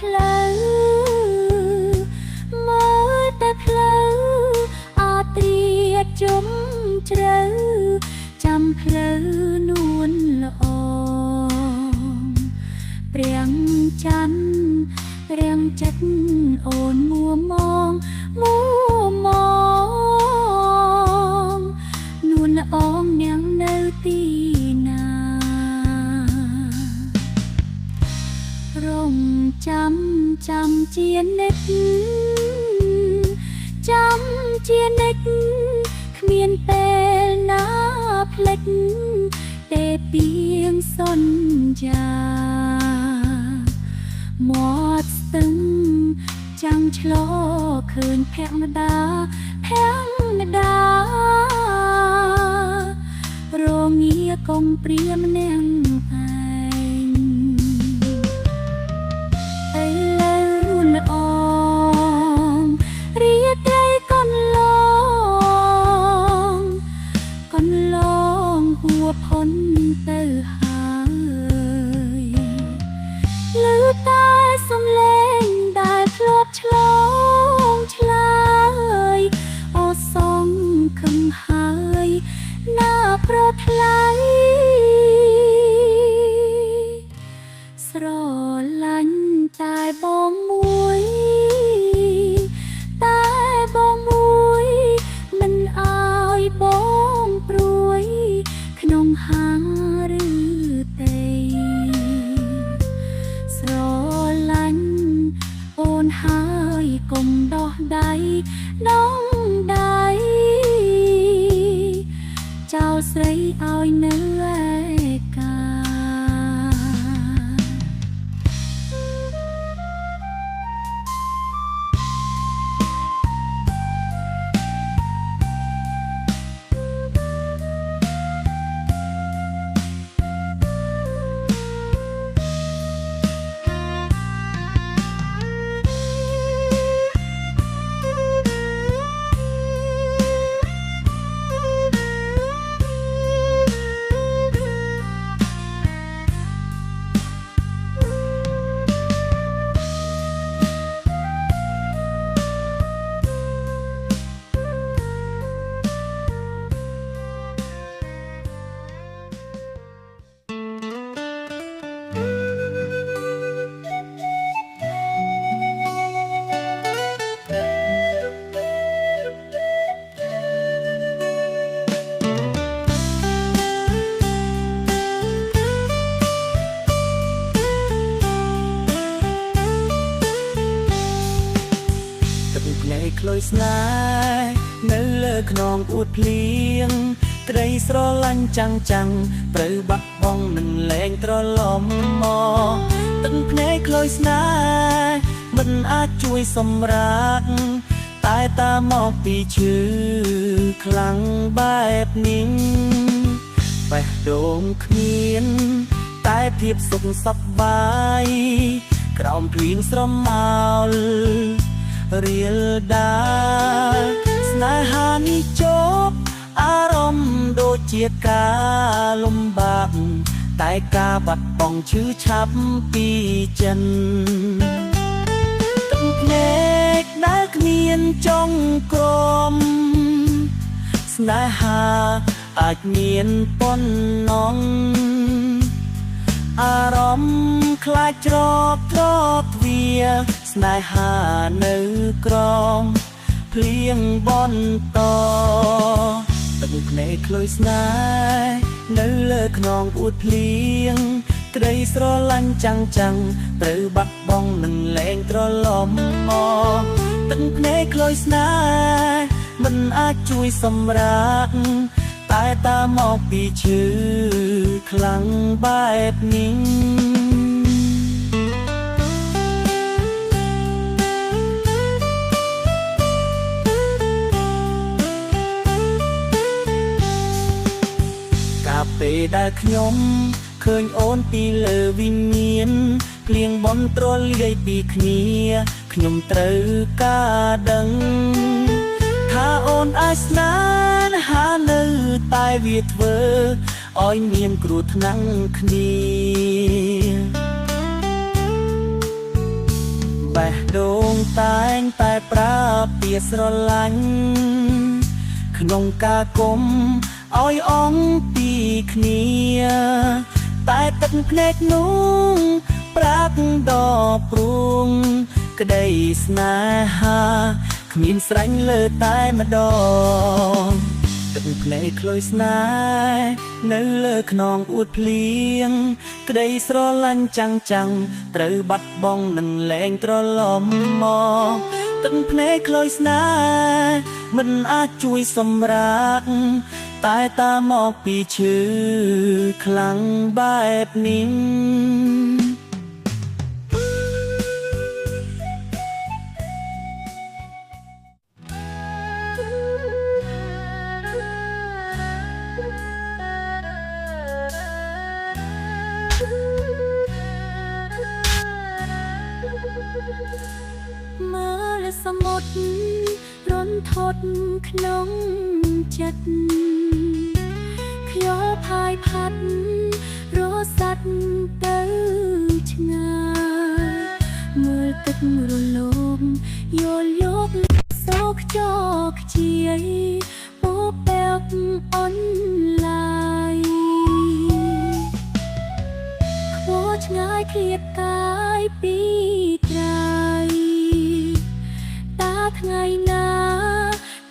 ផ្លូវមើលតែផ្លូវអត់ត្រៀតជុំជ្រៅចាំផ្លូវនួនល្អព្រាំងច័ន្ទរាំងចិត្តអូនមួមងនួនល្អនាងនៅទីណារងចាំជានិច្ចចាំជានិច្ចគ្មានពេលណាភ្លេចតែពីងសន្យាមាត់ស្ទឹងចាំងឆ្លោឃើញភក្តារងាកុំព្រាមនាងឯងឥឡូវល្អរីត្រីកូនឡងហួផុនទៅហើយលើតែសំឡេងដែលធ្លាប់ឆ្លងឆ្លើយអូសងខឹងហើយណាប្រថ្លៃស្រឡាញ់តែបងមួយមិនអើយបងព្រួយក្នុងហាងឬទេស្រឡាញ់អូនហើយកុំដោះដៃដងដៃចោលស្រីឲ្យនៅឯកា លុយស្នេហ៍នៅលើខ្នងអួតភ្លៀងត្រីស្រឡាញ់ចាំងត្រូវបាក់បង់នឹងលែងត្រឡប់មកទឹកភ្នែកលុយស្នេហ៍មិនអាចជួយសម្រាកតែតាមមកពីឈឺខ្លាំងបែបនេះបេះដូងគ្មានតែភាពសុខសប្បាយក្រោមភ្លៀងស្រមោលរៀលដាលស្នេហានេះជប់អារម្មណ៍ដូចជាការលំបាកតែការបាត់បង់ឈឺឆាប់ពីចិនទឹកភ្នែកដែលគ្មានចុងក្រមស្នេហាអាចមានប៉ុណ្ណឹងអារម្មណ៍ខ្លាចច្រកទ្វាស្នេហានៅក្រមភ្លៀងបន្តទឹកភ្នែកលុយស្នេហ៍នៅលើខ្នងអួតភ្លៀងត្រីស្រឡាញ់ចាំងត្រូវបាត់បង់នឹងលែងត្រឡប់មកទឹកភ្នែកលុយស្នេហ៍មិនអាចជួយសម្រាកតែតាមមកពីឈឺខ្លាំងបែបនេះពេលដែលខ្ញុំឃើញអូនពីលើវិមានភ្លៀងបន់ទ្រលាយពីគ្នាខ្ញុំត្រូវការដឹងថាអូនអាចស្នេហានៅតែវាធ្វើឲ្យមានគ្រោះថ្នាក់គ្នា ដូងតែងតែប្រាប់ពីស្រឡាញ់ក្នុងការគុំឲ្យអងពីគ្នាតែទឹកភ្នែកនោះប្រាក់ដល់ព្រួងក្តីស្នេហាគ្មានស្រេញលើតែម្ដងទឹកភ្នែកខ្លោចស្នេហ៍នៅលើខ្នងអួតភ្លៀងក្តីស្រឡាញ់ចាំងត្រូវបាត់បង់នឹងលែងត្រឡប់មកទឹកភ្នែកខ្លោចស្នេហ៍មិនអាចជួយសម្រាកតែតាមមកពីឈឺខ្លាំងបែបនេះមើលសមុទ្ររន្ធត់ក្នុងចិត្តខ្យល់ផាយផាត់រសាត់ទៅឆ្ងាយមើលទឹករលំយោលោកសោកចកជាយពោបែបអនឡាយខ្វល់ឆ្ងាយឃ្លាតកាយពីត្រៃតាថ្ងៃណា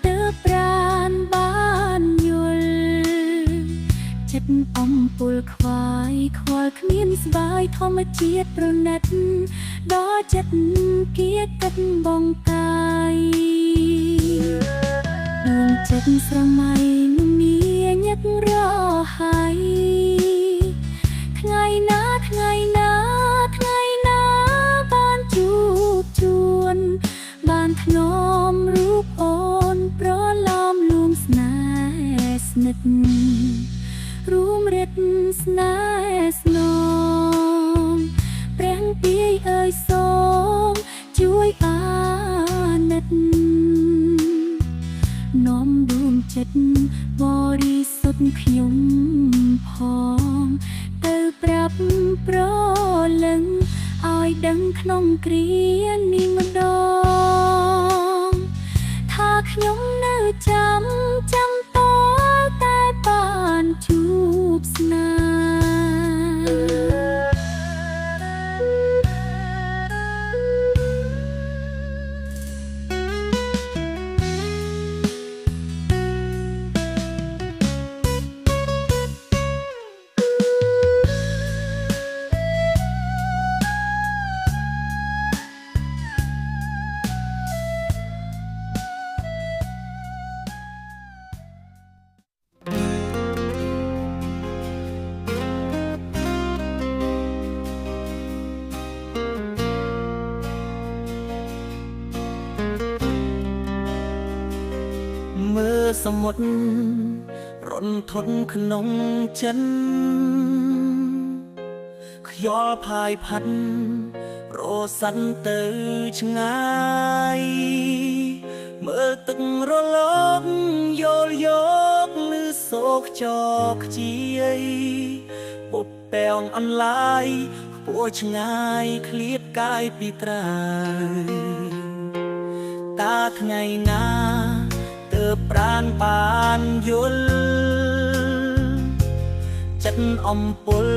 ទើបប្រានបានយល់ចិត្តអំពុលខ្វាយខ្វល់គ្មានស្បាយធម្មជាតិប្រណិតដល់ចិត្តគៀកកិតបងកាយដួងចិត្តស្រមៃនឹងនាញឹករហើយថ្ងៃណាបានជួបជួនបានធ្នមរូបអូនប្រឡំលួងស្នេហ៍ស្និទ្ធរួមរិទ្ធស្នេហ៍ស្នងព្រះពាយអើយសូមជួយអាណិតនាំដួងចិត្តបរិសុទ្ធខ្ញុំផងទៅប្រាប់ប្រលឹងឲ្យដឹងក្នុងគ្រានេះម្ដងថាខ្ញុំនៅចាំតតែបានជួបស្នេហ៍មើលសមុទ្ររន្ធត់ក្នុងចិត្តខ្យល់ផាយផាត់រសាត់ទៅឆ្ងាយមើលទឹករលកយោលយកលឺសោកចកជាយពុបពាំងអនឡាយខ្ពស់ឆ្ងាយឃ្លាតកាយពីត្រៃតាថ្ងៃណាទើបប្រានបានយល់ចិត្តអំពុល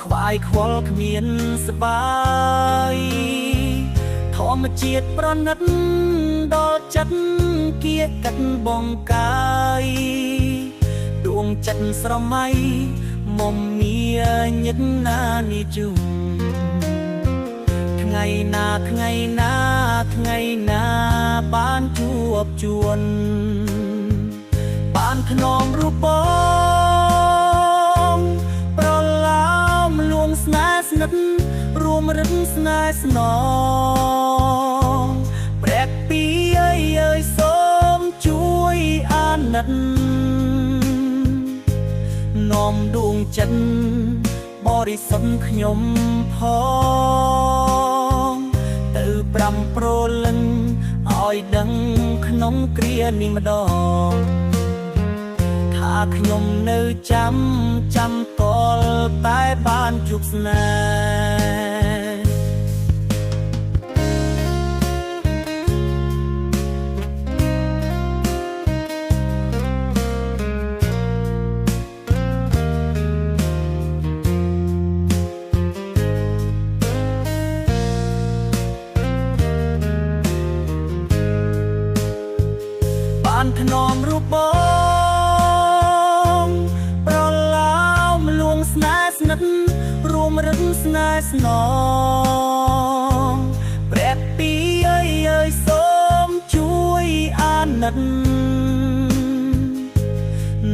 ខ្វាយខ្វល់គ្មានស្បាយធម្មជាតិប្រណិតដល់ចិត្តគៀកកាត់បងកាយដួងចិត្តស្រមៃមុំមាញឹកណានេះជុំថ្ងៃណាបានជួបជួនបានធ្នមរូបបងប្រឡំលួងស្នេហ៍ស្និទ្ធរួមរិទ្ធស្នេហ៍ស្នងព្រះពីអើយសូមជួយអាណិតនាំដួងចិត្តបរិសុទ្ធខ្ញុំផងទៅប្រាំប្រលឹងឲ្យដឹងក្នុងគ្រានេះម្ដងថាខ្ញុំនៅចាំតលតែបានជួបស្នេហ៍ ថ្នមរូបបងប្រឡោមលួងស្នេហ៍ស្និទ្ធរួមរឹងស្នេហ៍ស្នងព្រះពីអើយសូមជួយអាណិត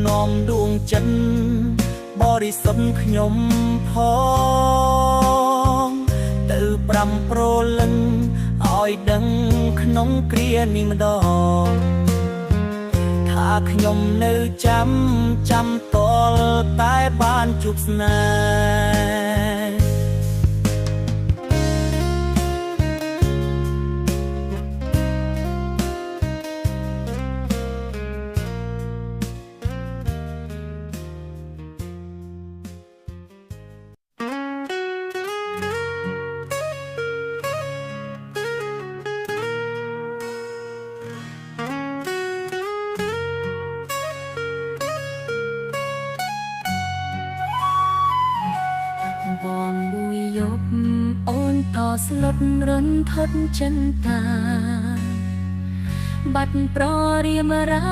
នាំដួងចិត្តបរិសុទ្ធខ្ញុំផងទៅប្រាំប្រលឹងឲ្យដឹងក្នុងគ្រានេះម្ដងថាខ្ញុំនៅចាំតលតែបានជួបស្នេហ៍បងមួយយប់អូនតស្លុតរន្ធត់ចិនតាបាត់ប្ររៀមរា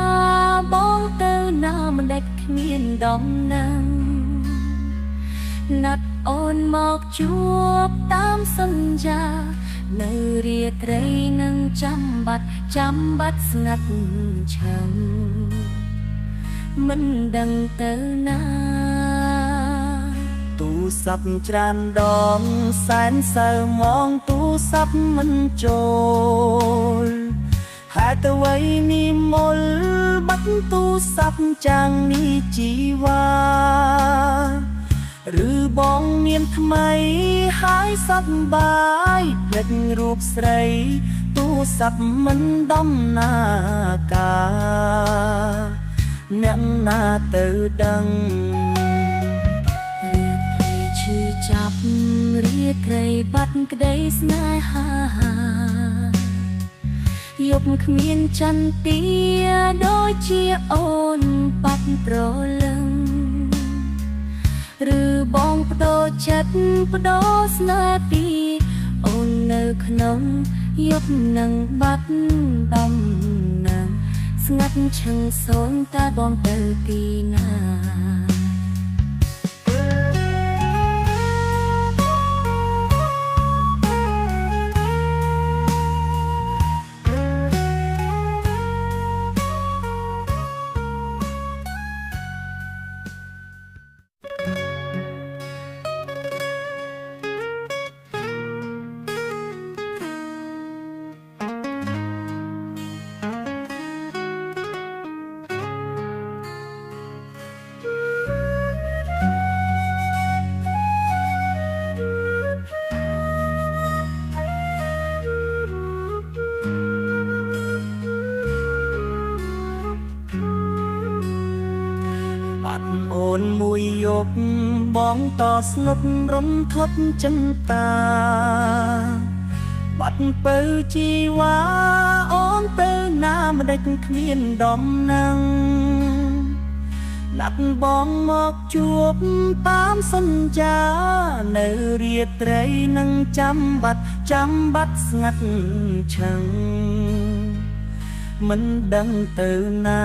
បងទៅណាមិនដេចគ្មានដំណឹងណាត់អូនមកជួបតាមសន្យានៅរាត្រីនឹងចាំបាត់ស្ងាត់ឆឹងមិនដឹងទៅណាទូរស័ព្ទច្រើនដងសែនសៅមងទូរស័ព្ទមិនចូលហេតុអ្វីនេះមលបាត់ទូរស័ព្ទចាំងនេះជីវ៉ាឬបងមានថ្មីហើយសប្បាយភ្លេចរូបស្រីទូរស័ព្ទមិនដំណើរការអ្នកណាទៅដឹងចាប់រាត្រីបាត់ក្តីស្នេហាយប់គ្មានចន្ទាដូចជាអូនបាត់ប្រលឹងឬបងបដូរចិត្តបដូរស្នេហ៍ពីអូននៅក្នុងយប់នឹងបាត់ដំណឹងស្ងាត់ឈឹងសូនតើបងទៅទីណាអូនមួយយប់បងតស្លុតរន្ធត់ចិនតាបាត់ពៅជីវ៉ាអូនទៅណាមិនដេចគ្មានដំណឹងណាត់បងមកជួបតាមសន្យានៅរាត្រីនឹងចាំបាត់ស្ងាត់ឈឹងមិនដឹងទៅណា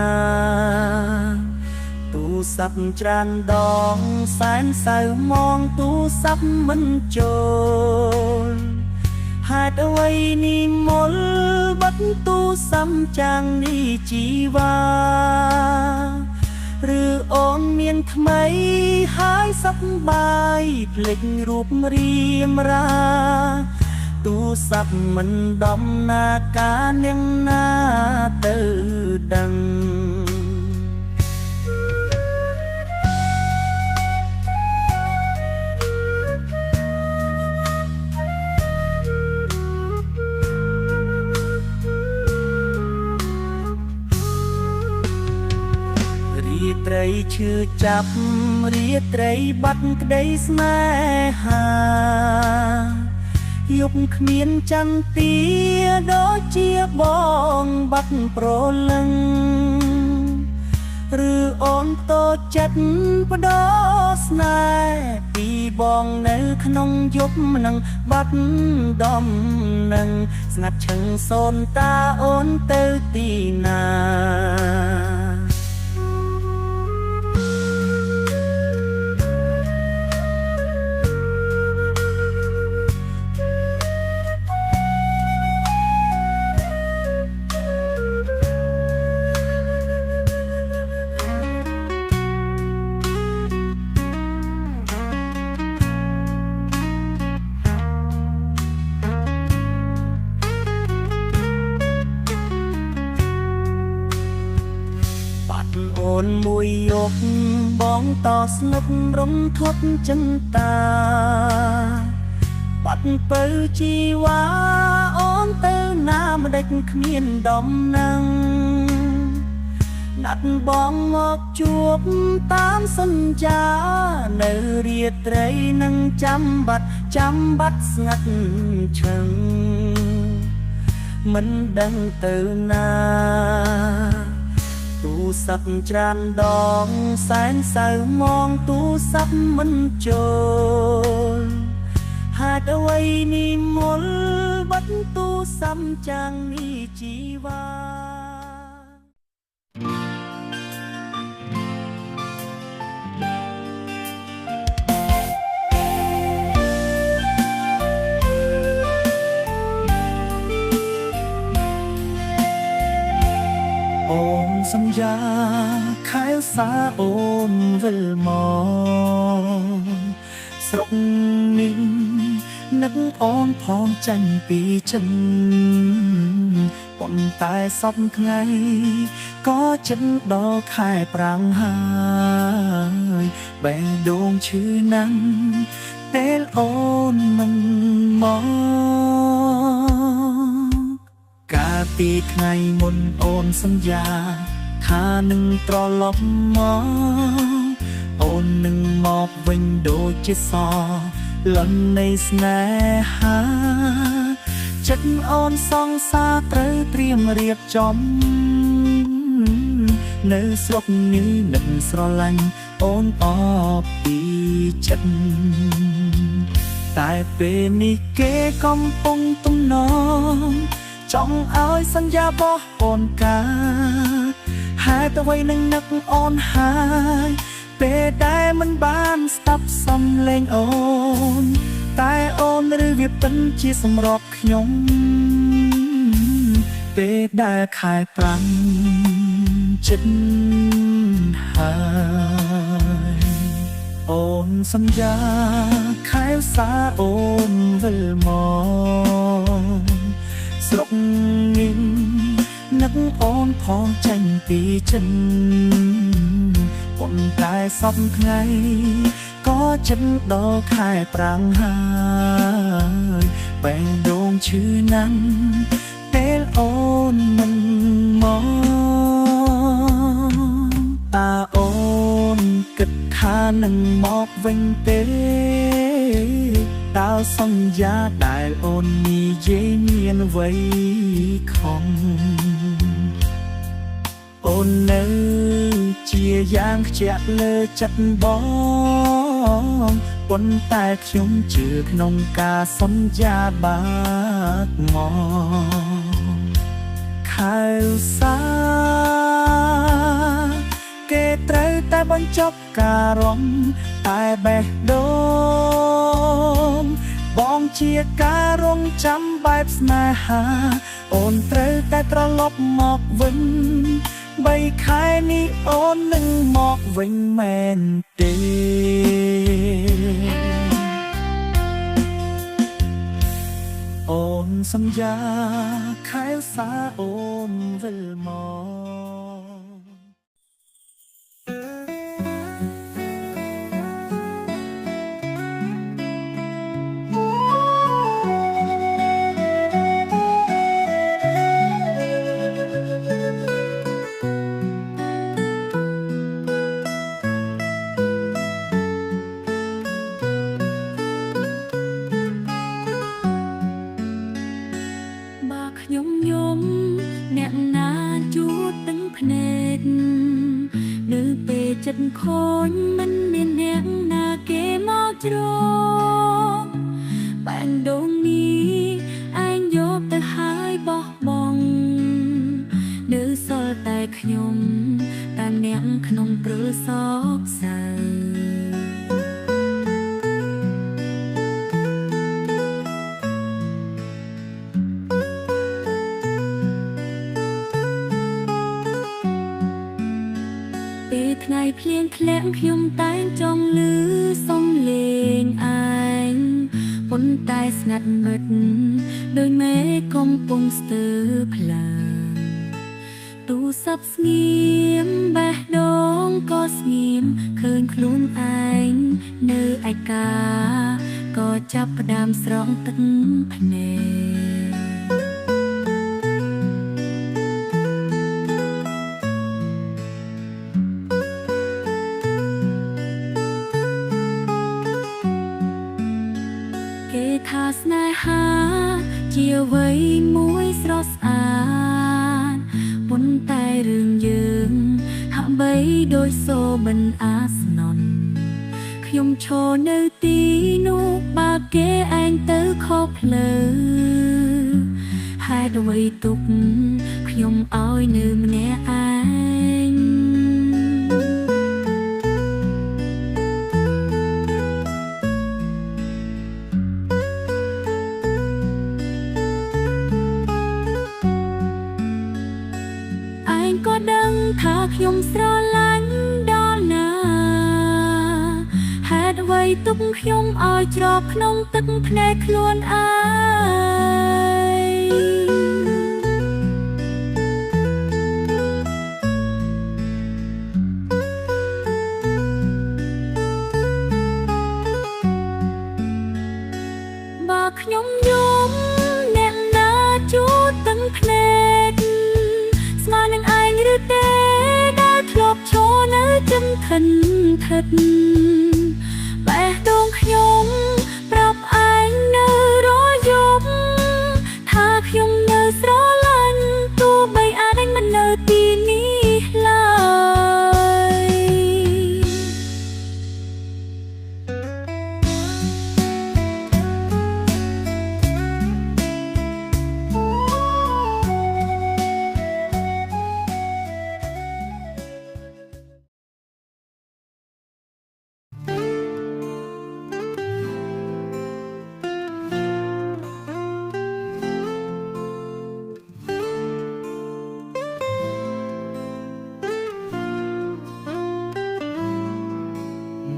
ទូរស័ព្ទច្រើនដងសែនសៅមងទូរស័ព្ទមិនចូលហេតុអ្វីនេះមលបាត់ទូរស័ព្ទចាំងនេះជីវ៉ាឬអូនមានថ្មីហើយសប្បាយភ្លេចរូបរៀមរាទូរស័ព្ទមិនដំណើរការនាងណាទៅដឹង ត្រីឈឺចាប់រាត្រីបាត់ក្តីស្នេហាយប់គ្មានចន្ទាដូចជាបងបាត់ប្រលឹងឬអូនតូចចិត្តបដោស្នេហ៍ពីបងនៅក្នុងយប់នឹងបាត់ដំ នឹងស្ងាត់ឈឹងសូនតាអូនទៅទីណាអូនមួយយកបងតស្និទ្ធរំធត់ចិនតាបាត់ពៅជីវ៉ាអូនទៅណាម្ដេចគ្មានដំណឹងណាត់បងមកជួបតាមសន្យានៅរាត្រីនឹងចាំបាត់ស្ងាត់ឈឹងមិនដឹងទៅណាទូស័ព្ទច្រើនដងសែនសៅមងទូស័ព្ទមិនចូលហេតុអ្វីនេះមលបាត់ទូស័ព្ទចាំងនេះជីវ៉ាអូនសន្យាខែសាអូនវិលមកស្រុកនេះនឹកអូនផងចាញ់ពីចិនប៉ុន្តែសពថ្ងៃក៏ចិត្តដល់ខែប្រាំងហើយបែរដងឈឺណាស់ពេលអូនមិនមកកាលពីថ្ងៃមុនអូនសន្យាថានឹងត្រឡប់មកអូននឹងមកវិញដូចជាសលន់នៃស្នេហាចិត្តអូនសង្សារត្រូវត្រៀមរៀបចំនៅស្រុកនេះនឹងស្រឡាញ់អូនអបពីចិត្តតែពេលនេះគេកំពុងទំនងចង់ឲ្យសន្យាបោះអូនកើតហេតុអ្វីនឹងនឹកអូនហើយពេលដែលមិនបានស្ដាប់សំឡេងអូនតែអូនឬវាពិនជាសម្រាប់ខ្ញុំពេលដែលខែប្រាំងចិត្តហើយអូនសន្យាខែសាអូនវិលមកស្រុកនេះនឹកអូនផងចាញ់ពីចិនប៉ុន្តែសពថ្ងៃក៏ចិត្តដល់ខែប្រាំងហើយបែងដងឈឺណាស់ពេលអូនមិនមកតាអូនគិតថានឹងមកវិញទេតើសន្យាដែលអូននិយាយមានអ្វីខំអូននៅជាយ៉ាងខ្ជាក់លើចិត្តបងប៉ុន្តែខ្ញុំជឿក្នុងការសន្យាបាត់មកខែឧស្សាហ៍គេត្រូវតែបញ្ចប់ការរំតែបេះដូងបងជាការរងចាំបែបស្នេហាអូនត្រូវតែត្រឡប់មកវិញ3ខែនេះអូននឹងមកវិញមែនទេអូនសន្យាខែឧស្សាហ៍អូនវិលមកចិត្តខូចមិនមានអ្នកណាគេមកជ្រកបែងដងនេះឯងយក ខ្ញុំតែអ្នកក្នុងព្រលសោកសៅពេលថ្ងៃភ្លៀងធ្លាក់ខ្ញុំតែងចង់ឮសំឡេងឯងប៉ុន្តែស្ងាត់មិត្តដោយមេឃកំពុងស្ទើរភ្លើងទូរស័ព្ទស្ងៀមបេះដូងក៏ស្ងៀមឃើញខ្លួនឯងនៅឯកាក៏ចាប់ផ្ដើមស្រង់ទឹកភ្នែកគេថាស្នេហាជាអ្វីមួយស្រស់ស្អាតប៉ុន្តែរឿងយើងហាក់បីដូចសូបិនអាស្នន់ខ្ញុំឈរនៅទីនោះបើគេឯងទៅខុសផ្លូវហេតុអ្វីទុកខ្ញុំឲ្យនៅម្នាក់ឯងក៏ដឹងថាខ្ញុំស្រឡាញ់ដល់ណាហេតុអ្វីទុកខ្ញុំឲ្យច្រកក្នុងទឹកភ្នែកខ្លួនឯងបើខ្ញុំយំអ្នកណាជួតទឹកភ្នែកស្មើនឹងឯងឬទេដែលធ្លាប់ឈរនៅជិនខិនថិតបេះដូងខ្ញុំប្រាប់ឯងនៅរាល់យប់ថាខ្ញុំនៅស្រឡាញ់ទោះបីអាចមិននៅទីនេះឡើយ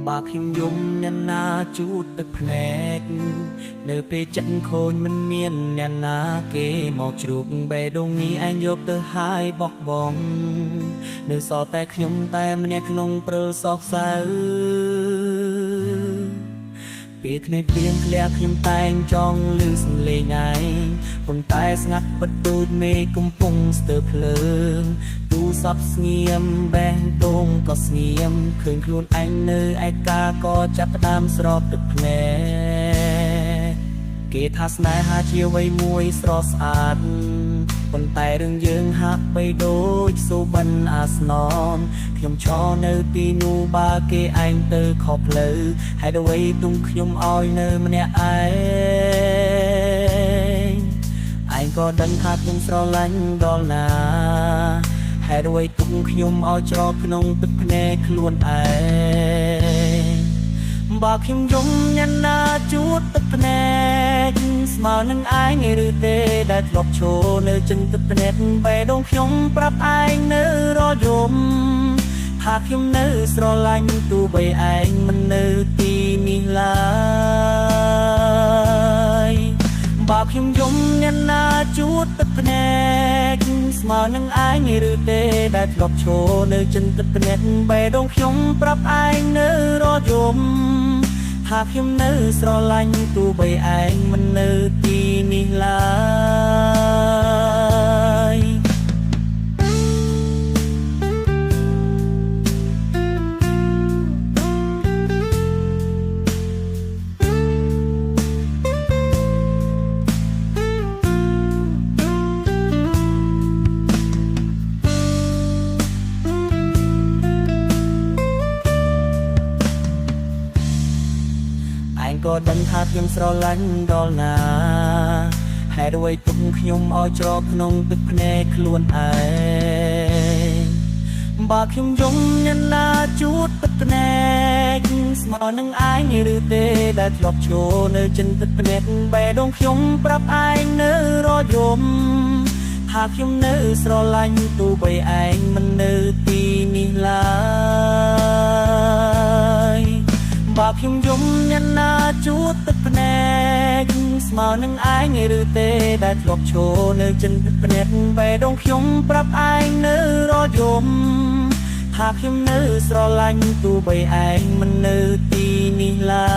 បើខ្ញុំយំអ្នកណាជួតទឹកភ្នែកនៅពេលចិត្តខូចមិនមានអ្នកណាគេមកជ្រូកបេះដូងនេះឯងយកទៅហើយបោះបង់នៅសល់តែខ្ញុំតែម្នាក់ក្នុងព្រិលសោកសៅពេលថ្ងៃភ្លៀងធ្លាក់ខ្ញុំតែងចង់ឮសំឡេងឯងប៉ុន្តែស្ងាត់ពិតដូចមេឃកំពុងស្ទើរភ្លើងទូរស័ព្ទស្ងៀមបេះដូងក៏ស្ងៀមឃើញខ្លួនឯងនៅឯកាក៏ចាប់ផ្ដើមស្រោបទឹកភ្នែកគេថាស្នេហាជាអ្វីមួយស្រស់ស្អាតប៉ុន្តែរឿងយើងហាក់បីដូចសូបិនអាស្ននខ្ញុំឈរនៅទីនោះបើគេឯងទៅខុសផ្លូវហេតុអ្វីទុំខ្ញុំឲ្យនៅម្នាក់ឯងឯងក៏ដឹងថាខ្ញុំស្រឡាញ់ដល់ណាហេតុអ្វីទុំខ្ញុំឲ្យច្រកក្នុងទឹកភ្នែកខ្លួនឯងបើខ្ញុំយំអ្នកណាជួតទឹកភ្នែកស្មើនឹងឯងឬទេដែលធ្លាប់ឈរនៅជិនទឹកភ្នែកបេះដូងខ្ញុំប្រាប់ឯងនៅរាល់យប់ថាខ្ញុំនៅស្រឡាញ់ទោះបីឯងមិននៅទីនេះឡើយបើខ្ញុំយំអ្នកណាជួតទឹកភ្នែកស្មើនឹងឯងឬទេដែលធ្លាប់ឈរនៅជិនទឹកភ្នែកបេះដូងខ្ញុំប្រាប់ឯងនៅរាល់យប់ថាខ្ញុំនៅស្រឡាញ់ទោះបីឯងមិននៅទីនេះឡើយក៏ដឹងថាខ្ញុំស្រឡាញ់ដល់ណាហេតុអ្វីទុំខ្ញុំឲ្យច្រកក្នុងទឹកភ្នែកខ្លួនឯង បើខ្ញុំយំញណាជួតទឹកភ្នែកស្មើនឹងឯងឬទេដែលធ្លាប់ចូលនៅចិនទឹកភ្នែកបេះដូងខ្ញុំប្រាប់ឯងនៅរយំថាខ្ញុំនៅស្រឡាញ់ទូបីឯងមិននៅទីនេះឡើយបើខ្ញុំយំញណាជួតទឹកភ្នែកស្មើនឹងឯងឬទេដែលធ្លាប់ចូលនៅចិនទឹកភ្នែកបេះដូងខ្ញុំប្រាប់ឯងនៅរយំថាខ្ញុំនៅស្រឡាញ់ទូបីឯងមិននៅទីនេះឡើ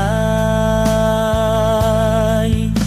យ